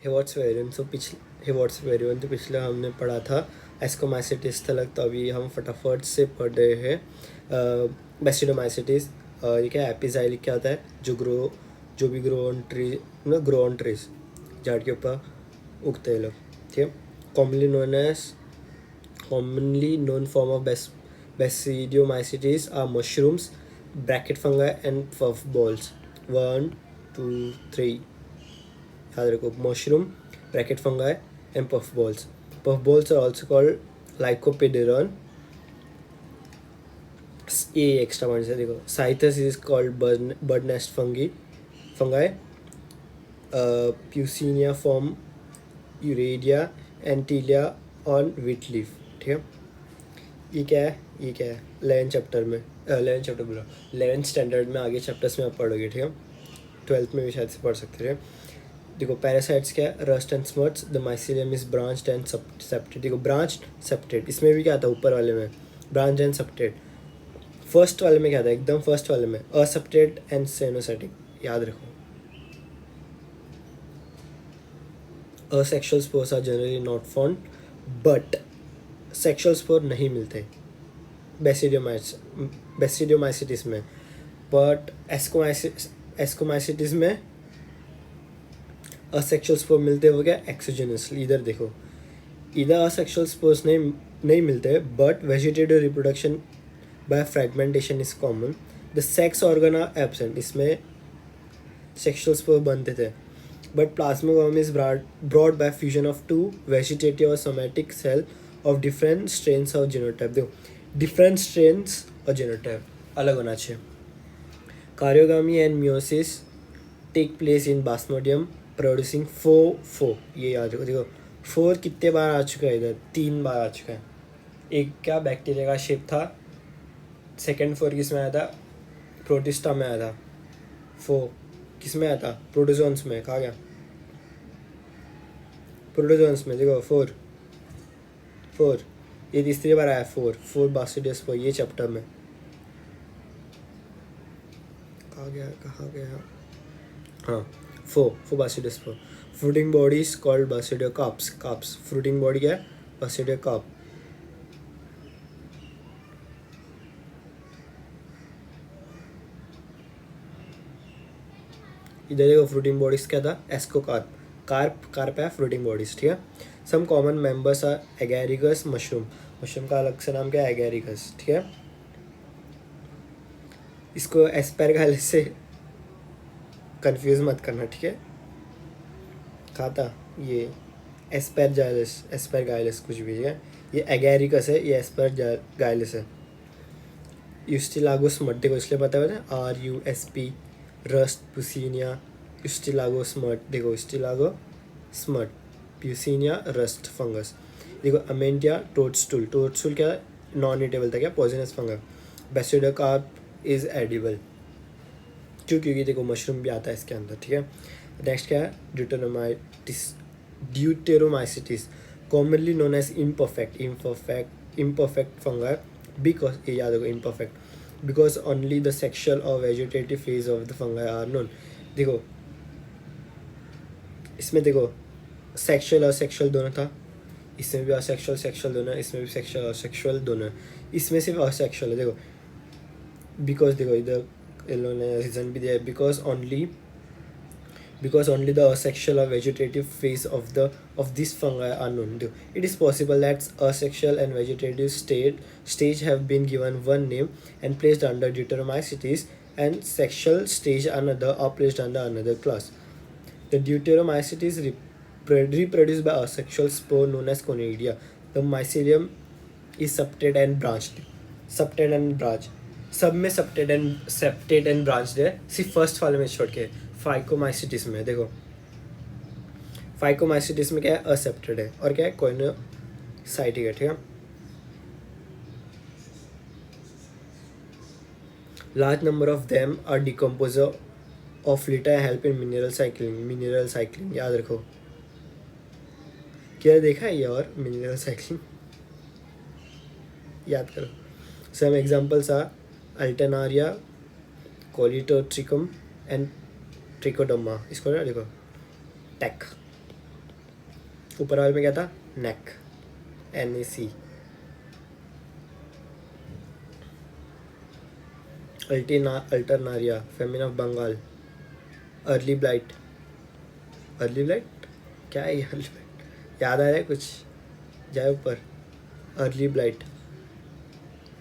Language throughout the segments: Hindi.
हेवॉट्स वेरिएंट तो पिछले हमने पढ़ा था एस्कोमाइसिटिस तक, तो अभी हम फटाफट से पढ़ रहे हैं बेसिडोमाइसिटिस। ये क्या एपिजाइलिक क्या होता है, जो भी ग्रो ऑन ट्रीज, झाड़ के ऊपर उगते हैं लोग, ठीक है। Commonly known form of basidiomycetes are mushrooms, bracket fungi and puff balls. 1 2 3 याद रखो, mushroom, bracket fungi and puff balls. Puff balls are also called lycopodiron. ये एक्स्ट्रा पॉइंट्स है, देखो. Cythus is called bird nest fungi. Puccinia form Uradia antilia on wheat leaf. ठीक है. ये क्या है, 11th स्टैंडर्ड में, आगे चैप्टर्स में आप पढ़ोगे, ठीक है. 12th में भी शायद से पढ़ सकते थे. देखो पैरासाइट्स क्या है, rust and smuts, the mycelium is branched and septate. देखो ब्रांच्ड सेप्टेड, इसमें भी क्या आता है ऊपर वाले में, ब्रांच एंड सेप्टेड. फर्स्ट वाले में क्या था, एकदम फर्स्ट वाले में असेप्टेड एंड सेनोसेटिक, याद रखो. Asexual spores are generally not found, but sexual spore नहीं मिलते बेसिडियोमाइसिटिस में, बट एस्कोमाइसिटिस में असेक्सुअल स्पोर मिलते हो गया एक्सोजेनसली. इधर देखो, इधर असेक्सुअल स्पोर्स नहीं मिलते, but vegetative reproduction by fragmentation is common. The sex organ are absent, इसमें सेक्सुअल स्पोर बनते थे, but plasmogamy is brought by fusion of two vegetative और somatic cell of different strains of genotype. देखो डिफरेंट स्ट्रेन्स और जीनोटाइप अलग होना चाहिए. Karyogamy and meiosis take place in basidium producing 4. ये याद रखो. देखो 4 कितने बार आ चुका है, इधर 3 बार आ चुका है. एक क्या बैक्टीरिया का शेप था, सेकेंड 4 किस में आया था, प्रोटिस्टा में आया था. 4 किस में आया था, प्रोटोजोन्स में. कहा गया प्रोटोजोन्स में. देखो 4 ये तीसरी बार आया. 4 बासिडियस 4 ये चैप्टर में. कहा गया हाँ 4 basidia 4. Fruiting body is called basidiocarps. Fruiting body क्या है, बासिडियोकार्प. इधर देखो फ्रूटिंग बॉडीज क्या था, कार्प है फ्रूटिंग बॉडीज, ठीक है. Some common members are agaricus mushroom का अलग से नाम क्या है, एगैरिगस, ठीक है. इसको एस्पेरगाइलस से कंफ्यूज मत करना, ठीक है. खाता ये एस्पेरगाइलस कुछ भी है, ये एगैरिकस है, ये एस्पेरगाइलस है. यूस्टिलागोस मट, देखो इसलिए पता है RUSP, रस्ट, पुसीनिया, यूस्टिलागोस मट. देखो यूस्टिलागो स्मट, प्यूसिनिया, रस्ट फंगस. देखो अमेंटिया टोडस्टूल क्या नॉन ईटेबल था, क्या पॉइजनस फंगस. बेसिडोकार्प इज एडिबल, क्योंकि देखो मशरूम भी आता है इसके अंदर, ठीक है. नेक्स्ट क्या है, deuteromycetes, commonly known as imperfect fungi, because ये याद होगा imperfect, because only the sexual और vegetative phase of the fungi are known. देखो इसमें देखो सेक्शुअल और सेक्शुअल दोनों था, इसमें भी असेक्शुअल दोनों है, इसमें भी सेक्शुअल और सेक्शुअल दोनों है, इसमें सिर्फ असेक्शुअल है. देखो बिकॉज देखो इधर इन्होंने रीज़न भी दिया है, because only the asexual or vegetative phase of this fungi are known. It is possible that asexual and vegetative stage have been given one name and placed under Deuteromycetes, and sexual stage another or placed under another class. The Deuteromycetes reproduced by asexual spore known as conidia. The mycelium is septate and branched. सब में सेप्टेड एंड ब्रांच्ड है, सिर्फ फर्स्ट वाले में छोड़ के. फाइकोमाइसिटिस में देखो, फाइकोमाइसिटिस में क्या है, असेप्टेड है, और क्या है, कोइनोसाइटिक है, ठीक है. Large number of them are decomposer of litter help in mineral cycling. याद रखो, क्या देखा है ये, और मिनरल साइक्लिंग याद करो. Some examples are alternaria, colletotrichum and trichoderma. इसको ना देखो, टेक ऊपर वाले में क्या था, नेक, NAC। Alternaria, famine of Bengal, early blight. Early blight क्या है ये, अर्ली ब्लाइट याद आ रहा है कुछ, जाए ऊपर। अर्ली ब्लाइट,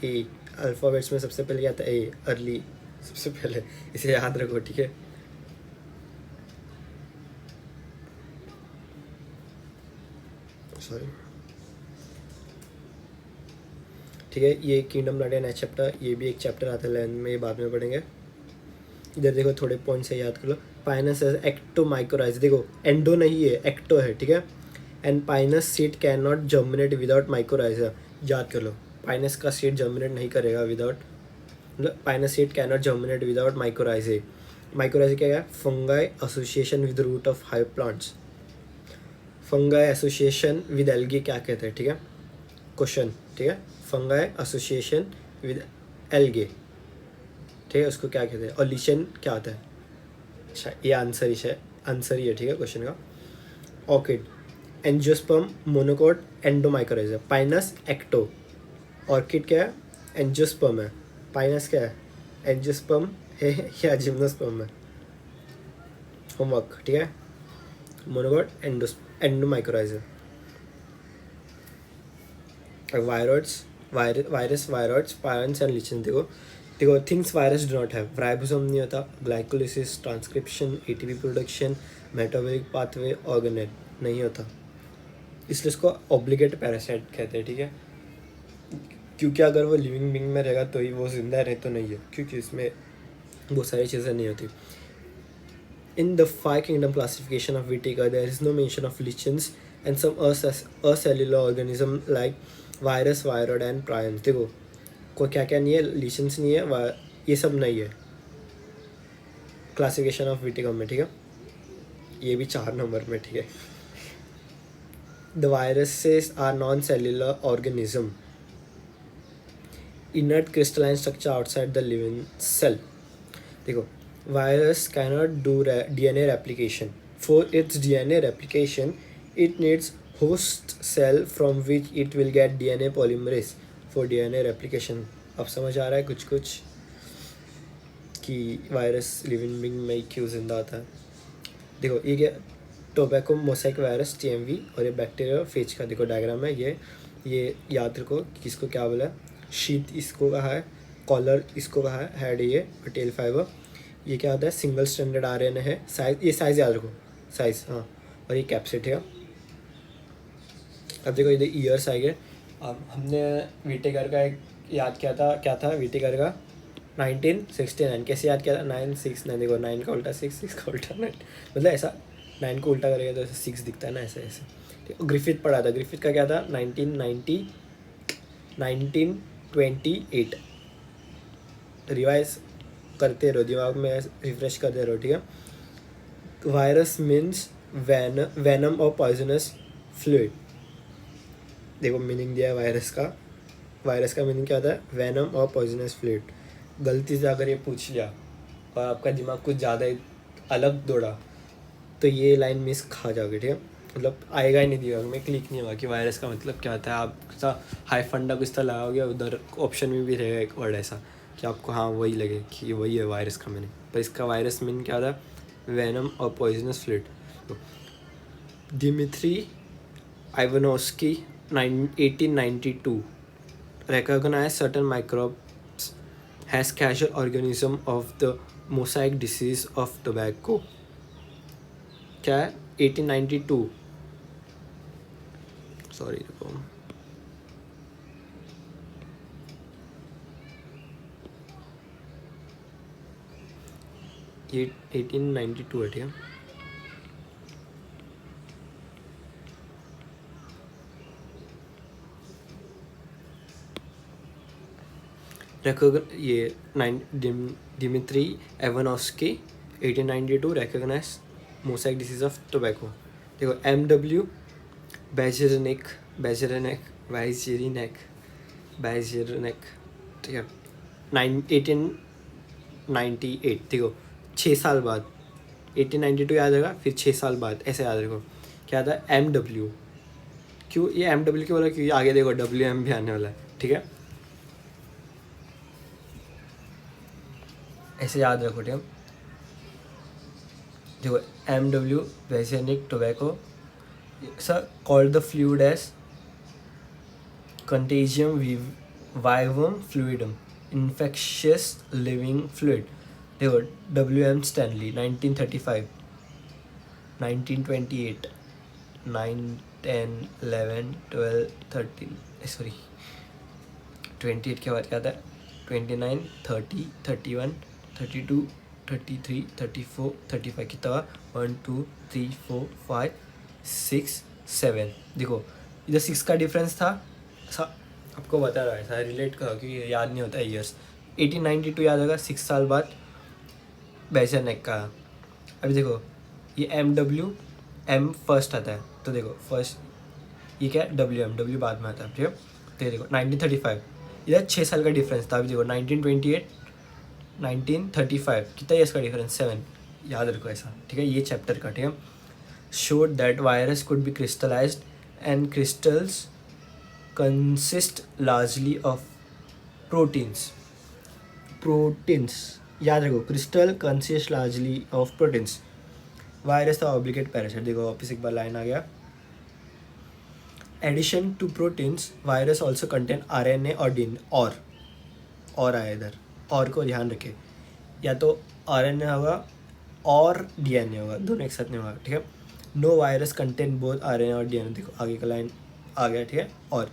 ए, अल्फ़ाबेट्स में सबसे पहले क्या था, ए, अर्ली सबसे पहले, इसे याद रखो, ठीक है। सॉरी, ठीक है। ये किंगडम ब्लड एंड चैप्टर, ये भी एक चैप्टर आता है 11 में, ये बाद में पढ़ेंगे। इधर देखो थोड़े पॉइंट से याद कर लो। पाइनस एक्टोमाइकोराइज, देखो एंडो नहीं है, एक्टो है, ठीक है। And pinus seed can not germinate without mycorrhiza, याद कर लो। पाइनस का सीड जर्मिनेट नहीं करेगा विदाउट, मतलब pinus seed can not germinate without mycorrhizae. Mycorrhizae क्या है, fungi association with root of high plants. Fungi association with algae क्या कहते हैं, ठीक है, क्वेश्चन, ठीक है। फंगाई एसोसिएशन विद एल्गे, ठीक है, उसको क्या कहते हैं। और लिशन क्या होता है, अच्छा ये आंसर ही है, ठीक है, क्वेश्चन का। Orchid, angiosperm, monocot, endomycorrhiza. Pinus ecto, orchid क्या है, एंजियोस्पर्म है। पाइनस क्या है, एंजियोस्पर्म है या जिम्नोस्पर्म है, होमवर्क, ठीक है। Monocot, endomycorrhiza. Viroids, virus, viroids, prions and lichen. देखो things virus do not have, ribosome नहीं होता, glycolysis, transcription, ATP production, metabolic pathway, organelle नहीं होता, इसलिए इसको ऑब्लिगेट पैरासाइट कहते हैं, ठीक है। क्योंकि अगर वो लिविंग बीइंग में रहेगा तो ही वो जिंदा रहे, तो नहीं है, क्योंकि इसमें बहुत सारी चीज़ें नहीं होती। In the five kingdom classification of Whittaker, there is no mention of lichens and some acellular organism like virus, viroid and prions. देखो कोई क्या क्या नहीं है, lichens नहीं है, ये सब नहीं है क्लासिफिकेशन ऑफ Whittaker में, ठीक है। ये भी 4 नंबर में, ठीक है। The viruses are non-cellular organism, inert crystalline structure outside the living cell. देखो virus cannot do DNA replication. For its DNA replication, it needs host cell from which it will get DNA polymerase for DNA replication. अब समझ आ रहा है कुछ कुछ कि वायरस लिविंग बीइंग में क्यों जिंदा आता है। देखो ये क्या, टोबैको मोसैक वायरस TMV, और ये बैक्टीरिया फेज का देखो डायग्राम है, ये याद रखो किसको क्या बोला है। शीत इसको कहा है, कॉलर इसको कहा है, हेड ये, और टेल फाइबर ये क्या होता है, सिंगल स्टैंडर्ड RNA है। साइज, ये साइज याद रखो, साइज, हाँ। और ये कैप्सिड है। अब देखो इधर ईयर्स आएंगे। अब हमने Whittaker का एक याद किया था, क्या था Whittaker का 1969, कैसे याद किया था, 969, देखो 9 का उल्टा 6, 6 का उल्टा 9, मतलब ऐसा 9 को उल्टा करेगा तो ऐसा 6 दिखता है ना, ऐसे ऐसे। ठीक, ग्रिफिथ पढ़ा था, ग्रिफिथ का क्या था 1928। रिवाइज करते रहो, दिमाग में रिफ्रेश करते रहो, ठीक है। वायरस मीन्स वेनम और पॉइजनस फ्लूइड। देखो मीनिंग दिया है वायरस का मीनिंग क्या होता है, वेनम और पॉइजनस फ्लूइड। गलती से अगर ये पूछ लिया और आपका दिमाग कुछ ज़्यादा ही अलग दौड़ा तो ये लाइन मिस खा जाओगे, ठीक है। मतलब आएगा ही नहीं दिमाग में, क्लिक नहीं होगा कि वायरस का मतलब क्या होता है। आप हाई फंडा कुछ तो लगाओगे, उधर ऑप्शन में भी रहेगा एक वर्ड ऐसा कि आपको हाँ वही लगे कि वही है वायरस का मीनिंग। पर इसका वायरस मीनिंग क्या होता है, वेनम और poisonous fluid. Dmitri Ivanovsky 1892 recognized certain microbes as casual organism of the mosaic disease of tobacco। क्या है 1892, सॉरी देखो ये 1892 है, ठीक है। ये Dmitri Ivanovsky 1892 recognise mosaic disease of tobacco. देखो MW बेजेरेनिक, ठीक है 1898। देखो 6 साल बाद 1892 याद रहेगा, फिर 6 साल बाद ऐसे याद रखो क्या था MW क्यों ये MW क्यों बोला, क्योंकि आगे देखो WM भी आने वाला है, ठीक है, ऐसे याद रखो, ठीक है। देखो MW Beijerinck tobacco sir called the fluid as contagium vivum fluidum infectious living fluid। देखो WM स्टैनली 1935 1928 9 10 11 12 13 सॉरी 28 के बाद क्या आता है 29 30 31 32 33 34 35 कितना हुआ 1 2 3 4 5 6 7। देखो इधर 6 का डिफरेंस था, आपको बता रहा है, ऐसा रिलेट करो क्योंकि याद नहीं होता है ईयर्स। 1892 याद होगा, 6 साल बाद बेसेनिक का। अभी देखो ये MW M फर्स्ट आता है, तो देखो फर्स्ट ये क्या है WM बाद में आता है, ठीक है। तो ये देखो 1935 इधर 6 साल का डिफरेंस था। अभी देखो 1928 1935 कितना ईयर्स का डिफरेंस 7, याद रखो ऐसा, ठीक है। ये चैप्टर का, ठीक है। Showed that virus could be crystallized and crystals consist largely of proteins याद रखो, crystal consist largely of proteins. Virus था ऑब्लिगेट पैरासाइट, देखो वापस एक बार लाइन आ गया। Addition to proteins virus also contain RNA और DNA और आया इधर, और को ध्यान रखे, या तो RNA होगा और DNA होगा, दोनों एक साथ नहीं होगा, ठीक है। No virus contain both RNA और DNA, देखो आगे का लाइन आ गया, ठीक है। और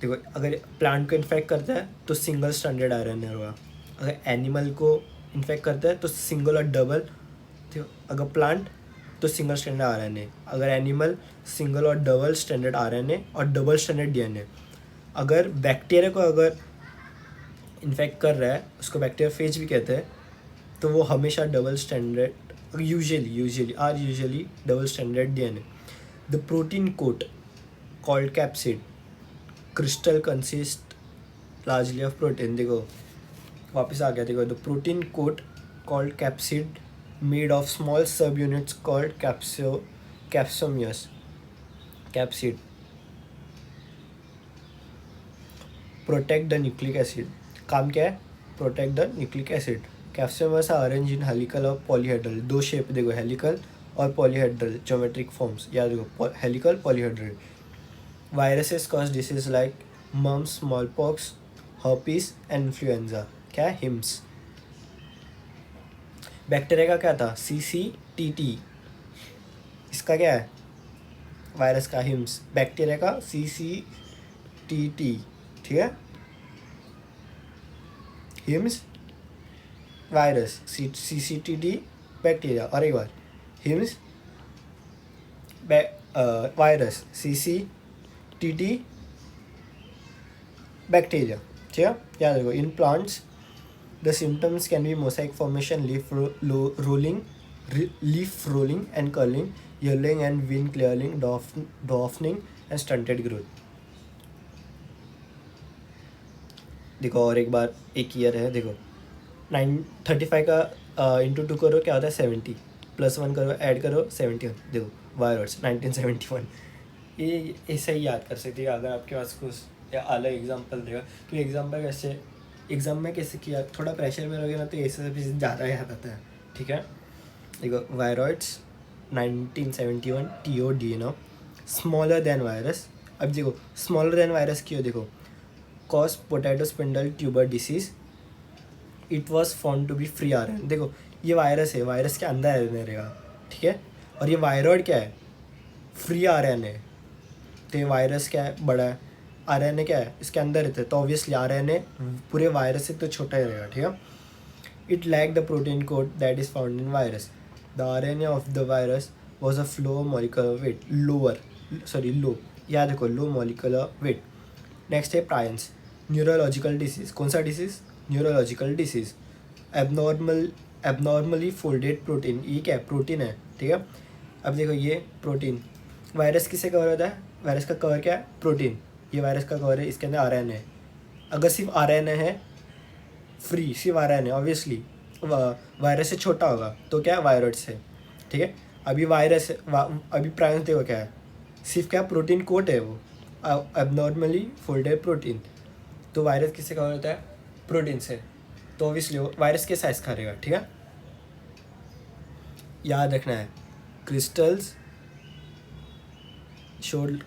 देखो अगर प्लांट को इन्फेक्ट करता है तो सिंगल स्टैंडर्ड RNA होगा, अगर एनिमल को इन्फेक्ट करता है तो सिंगल और डबल, ठीक। अगर प्लांट तो सिंगल स्टैंडर्ड RNA, अगर एनिमल सिंगल और डबल स्टैंडर्ड RNA और डबल स्टैंडर्ड DNA। अगर बैक्टीरिया को अगर इन्फेक्ट कर रहा है, उसको बैक्टीरियाफेज भी कहते हैं, तो वो हमेशा double standard usually double standard DNA। The protein coat called capsid crystal consist largely of protein, देखो वापस आ गया, देखो the protein coat called capsid made of small subunits called capsomeres capsid protect the nucleic acid. काम क्या है, protect the nucleic acid. Capsomeres are arrange in helical और पॉलीहेड्रल, दो शेप देखो, हेलिकल और पॉलीहेड्रल ज्योमेट्रिक फॉर्म्स, याद देखो helical polyhedral. Viruses cause disease like mumps, smallpox, herpes and influenza, क्या है हिम्स। बैक्टीरिया का क्या था CCTT, इसका क्या है वायरस का हिम्स, बैक्टीरिया का CCTT, ठीक है। हिम्स वायरस, CCTT बैक्टीरिया, और एक बार हिम्स वायरस, CCTT बैक्टीरिया, ठीक है, याद रखो। In plants the symptoms can be mosaic formation, leaf rolling and curling, yellowing and vein clearing, dwarfing and stunted growth. देखो और एक बार एक ईयर है, देखो 935 का इंटू 2 करो क्या होता है 70, +1 करो ऐड करो 71, देखो वायरस 1971। ये ऐसे ही याद कर सकते हैं अगर आपके पास कुछ या अलग एग्जांपल देगा, क्योंकि एग्ज़ाम में कैसे किया, थोड़ा प्रेशर में रहोगे ना तो ऐसे भी ज़्यादा याद आता है, ठीक है। देखो viroids 1971 TOD no smaller than virus. अब देखो स्मॉलर देन वायरस क्यों, देखो cause potato spindle tuber disease, it was found to be free RNA। देखो ये वायरस है, वायरस के अंदर RNA रहेगा, ठीक है। और ये वायरॉइड क्या है, फ्री RNA, तो ये वायरस क्या है, बड़ा है, RNA क्या है इसके अंदर रहता है, तो ऑब्वियसली RNA पूरे वायरस से तो छोटा ही रहेगा, ठीक है। It lack the protein coat that is found in virus, the RNA of the virus was a low molecular weight, low, याद रखो लो मॉलिकुलर वेट। नेक्स्ट है प्रायंस, न्यूरोलॉजिकल डिसीज, कौन सा disease, neurological disease. Abnormally folded protein, ये क्या है, प्रोटीन है, ठीक है। अब देखो ये प्रोटीन, वायरस किससे कवर होता है, वायरस का कवर क्या है, प्रोटीन, ये वायरस का कवर है, इसके अंदर RNA। अगर सिर्फ RNA है, फ्री सिर्फ RNA, ऑब्वियसली वायरस से छोटा होगा तो क्या है वायरस है, ठीक है। अभी वायरस अभी प्रायंस देखो क्या है, सिर्फ क्या प्रोटीन कोट है वो, एबनॉर्मली फोल्डेड प्रोटीन। तो वायरस किससे कवर होता है? प्रोटीन से। तो ऑब्वियसली वो वायरस के साइज खा रहेगा, ठीक है। याद रखना है, crystals showed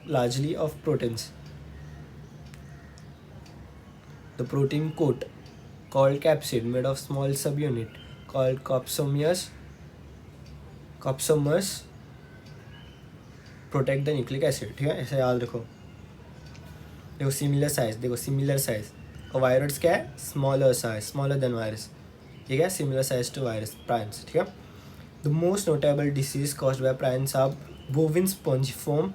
largely of proteins. The protein coat called capsid made of small subunit called copsomers protect the nucleic acid, ठीक है। ऐसा याद रखो। देखो सिमिलर साइज और वायरस क्या है? स्मॉलर देन वायरस, ठीक है। Similar size to virus, prions, ठीक है। The most notable disease caused by prions are bovine spongiform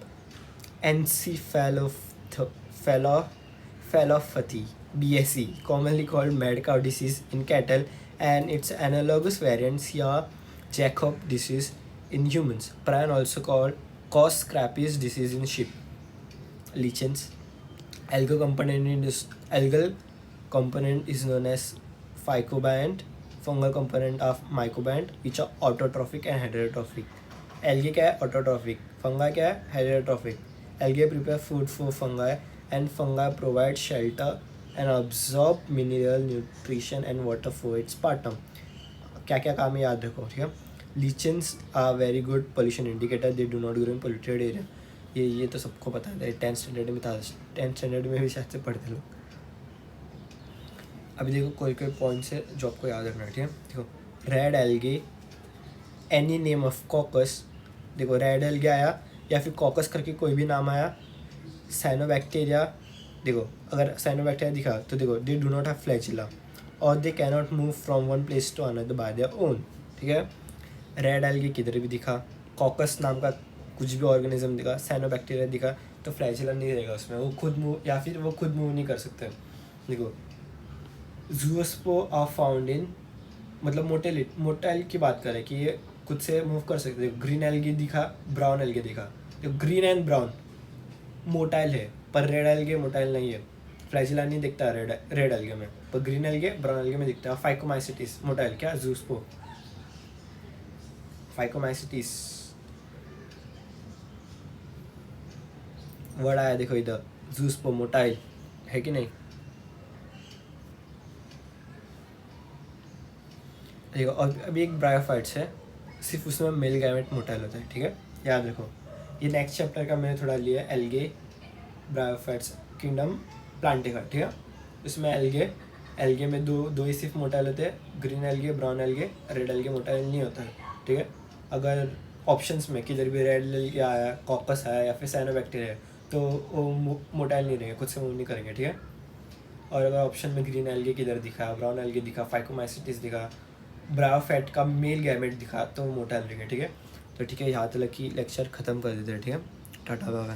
encephalopathy BSE, commonly called mad cow disease in cattle, and its analogous variants here, Jacob disease in humans. Prion also cause Scrappy's disease in sheep. Lichens. Algal component is known as phycobiont. Fungal component of mycobiont, which are autotrophic and heterotrophic. Algae क्या है? Autotrophic. Fungi क्या है? Heterotrophic. Algae prepare food for fungi, and fungi provide shelter and absorb mineral nutrition and water for its partner. क्या क्या काम है याद रखो, ठीक है। Lichens are very good pollution indicator. They do not grow in polluted area. ये तो सबको पता है, 10th स्टैंडर्ड में था, 10th स्टैंडर्ड में भी शायद से पढ़ते लोग। अभी देखो कोई पॉइंट्स है जो आपको याद रखना है, ठीक है। देखो red algae, any name of caucus, देखो रेड एल्गे आया या फिर कॉकस करके कोई भी नाम आया। साइनोबैक्टीरिया, देखो अगर साइनोबैक्टीरिया दिखा तो देखो they do not have flagella और they can not move from one place to another by their own, ठीक है। रेड एल्गे किधर भी दिखा, कॉकस नाम का कुछ भी ऑर्गेनिज्म दिखा, साइनोबैक्टीरिया दिखा, तो फ्लैजिला नहीं रहेगा उसमें, वो खुद मूव या फिर वो खुद मूव नहीं कर सकते। देखो जूस्पो आर फाउंड इन, मतलब मोटाइल की बात करें कि ये खुद से मूव कर सकते हैं। ग्रीन एल्गे दिखा, ब्राउन एल्गे दिखा, तो ग्रीन एंड ब्राउन मोटाइल है, पर रेड एल्गे मोटाइल नहीं है। फ्लैजिला नहीं दिखता रेड एल्गे में, पर ग्रीन एल्गे ब्राउन एल्गे में दिखता है। फाइकोमाइसिटिस मोटाइल क्या? जूस्पो फाइकोमाइसिटिस वर्ड आया देखो इधर, जूस्पो मोटाइल है कि नहीं। देखो अभी एक ब्रायोफाइट्स है, सिर्फ उसमें मेल गैमेट मोटाइल होता है, ठीक है, याद रखो। ये नेक्स्ट चैप्टर का मैंने थोड़ा लिया, एल्गे ब्रायोफाइट्स किंगडम प्लांटिका, ठीक है। इसमें एल्गे में दो ही सिर्फ मोटाइल होते हैं, green algae brown algae, red algae motile नहीं होता है, ठीक है। अगर ऑप्शंस में किधर भी रेड एल्गे आया, कॉकस आया या फिर साइनोबैक्टीरिया है तो वो मोटाइल नहीं रहेंगे, खुद से मूव नहीं करेंगे, ठीक है। और अगर ऑप्शन में ग्रीन एल्गे किधर दिखा, ब्राउन एल्गे दिखा, फाइकोमाइसिटिस दिखा, ब्रायोफाइट का मेल गैमेट दिखा, तो मोटाइल रहेंगे, ठीक है। तो ठीक है, यहाँ तक कि लेक्चर ख़त्म कर देते हैं, ठीक है। Tata bye.